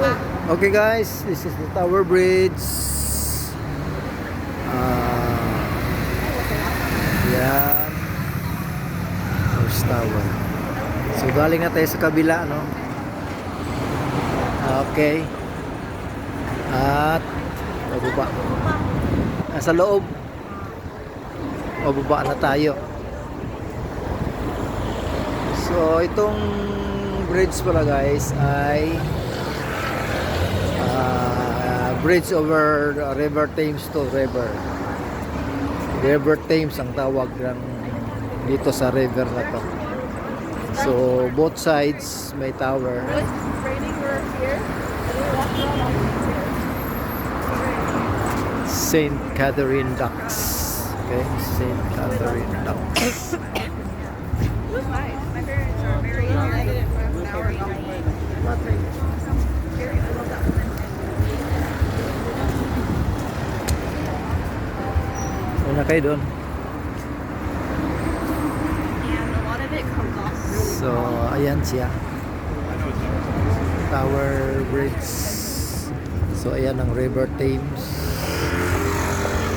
Okay guys, this is the Tower Bridge. Yan. First tower. So galing na tayo sa kabila, no? Okay. At bababa. Nasa loob. Bababa na tayo. So itong bridge pala guys ay bridge over River Thames to River. River Thames ang tawag ng dito sa river na to. So both sides may tower. Saint Catherine Docks. Okay, Saint Catherine Docks. My parents are very Una kayo doon. and a lot of it comes off really So, ayan siya. Tower Bridge. So, ayan ang River Thames.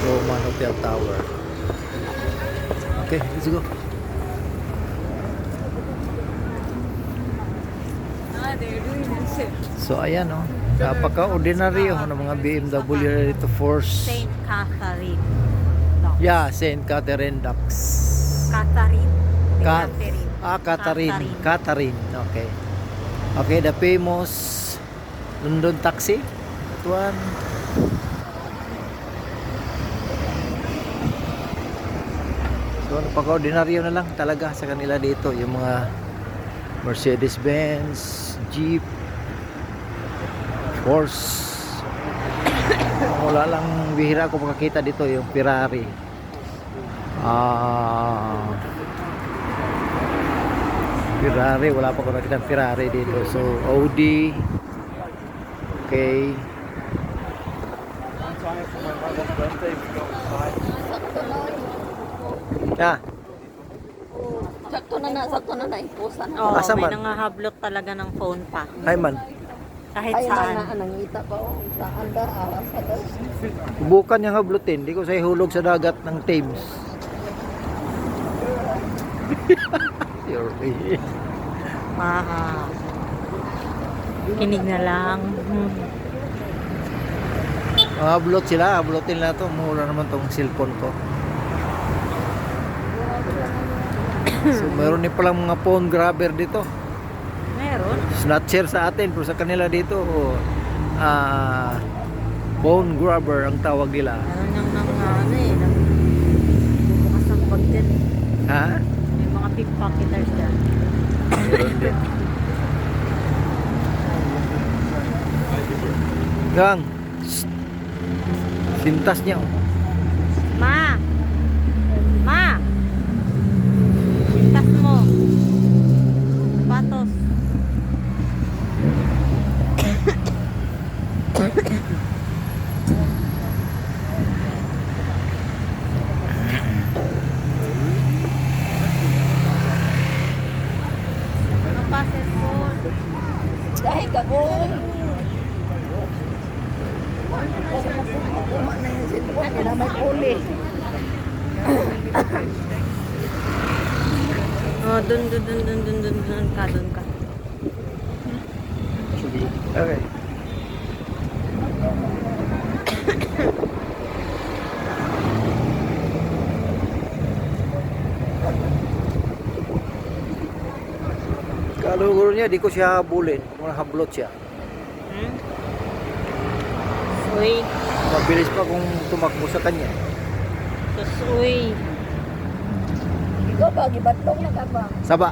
Roman Hotel Tower. Okay, let's go. they're doing this too. So, ayan o. Napaka-ordinaryo ng mga BMW dito. Force. Saint Catherine. Yeah, Saint Catherine Docks. Catherine. Catherine. Catherine. Okay. Okay, the famous London taxi. That one. So, napaka-ordinaryo na lang talaga sa kanila dito. Yung mga Mercedes-Benz, Jeep, Porsche. Wala lang, bihira ko makakita dito yung Ferrari. Ferrari, wala pa ko nakita ng Ferrari dito. So, Audi. Okay. Ah, Sakto na ipusan. Oh, asa may man? nangahablot talaga ng phone pa. ay man. Kahit saan. nangita pa o saan da sa das. Subukan niyang hablutin. Di ko sa ihulog sa dagat ng Thames. Kinig na lang. Hablot sila. Hablutin na to. Mura naman tong cellphone ko. So, meron din palang mga phone grabber dito. Meron. Snatcher sa atin. Pero sa kanila dito, phone grabber ang tawag nila. Meron niyang bubukas ng bag din. Ha? May mga pickpocketers dyan. Meron din. Gang. Shh. Sintas niya. Ma! Ma! Pintas mo. Patos. Ano pa, cellphone? Dahil ka ko. Ano may puli. Oh, dun ka. Okay. Kaluguro niya, di ko siya habulin. Kung hablot siya. Uy, Mabilis pa kung tumakbo sa kanya. uy. Ikaw ba gibatlong na ka ba? Saba.